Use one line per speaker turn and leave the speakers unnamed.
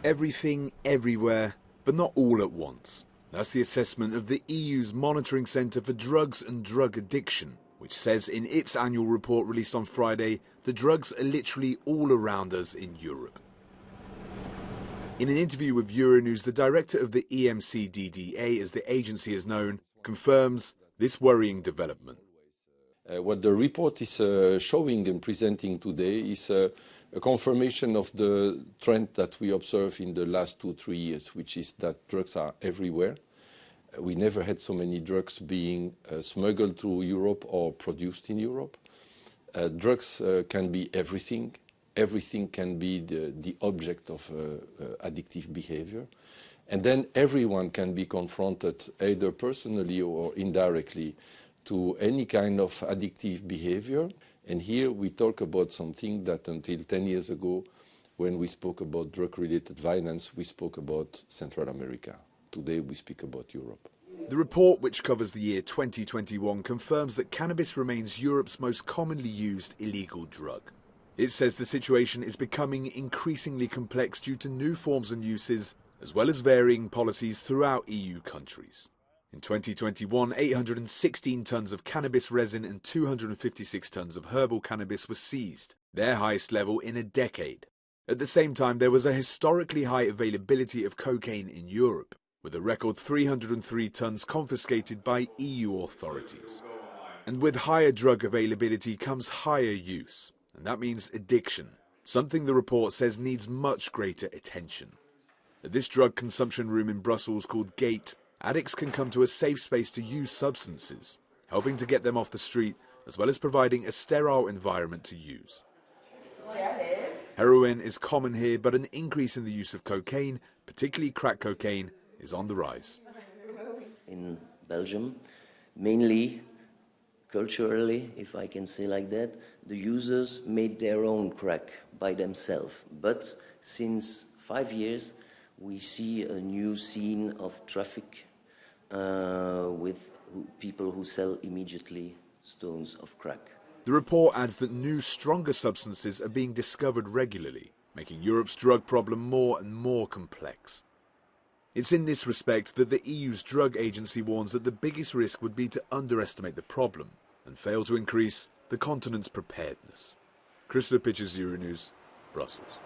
Everything, everywhere, but not all at once. That's the assessment of the EU's Monitoring Centre for Drugs and Drug Addiction, which says in its annual report released on Friday, the drugs are literally all around us in Europe. In an interview with Euronews, the director of the EMCDDA, as the agency is known, confirms this worrying development.
What the report is showing and presenting today is a confirmation of the trend that we observe in the last 2-3 years, which is that drugs are everywhere. We never had so many drugs being smuggled through Europe or produced in Europe. Drugs can be everything. Everything can be the object of addictive behavior. And then everyone can be confronted, either personally or indirectly, to any kind of addictive behavior. And here we talk about something that until 10 years ago, when we spoke about drug-related violence, we spoke about Central America. Today we speak about Europe.
The report, which covers the year 2021, confirms that cannabis remains Europe's most commonly used illegal drug. It says the situation is becoming increasingly complex due to new forms and uses, as well as varying policies throughout EU countries. In 2021, 816 tons of cannabis resin and 256 tons of herbal cannabis were seized, their highest level in a decade. At the same time, there was a historically high availability of cocaine in Europe, with a record 303 tons confiscated by EU authorities. And with higher drug availability comes higher use, and that means addiction, something the report says needs much greater attention. At this drug consumption room in Brussels called Gate, addicts can come to a safe space to use substances, helping to get them off the street, as well as providing a sterile environment to use. Heroin is common here, but an increase in the use of cocaine, particularly crack cocaine, is on the rise.
In Belgium, mainly culturally, if I can say like that, the users made their own crack by themselves. But since 5 years, we see a new scene of traffic with people who sell immediately stones of crack.
The report adds that new, stronger substances are being discovered regularly, making Europe's drug problem more and more complex. It's in this respect that the EU's drug agency warns that the biggest risk would be to underestimate the problem and fail to increase the continent's preparedness. Christopher Pitchers, Euronews, Brussels.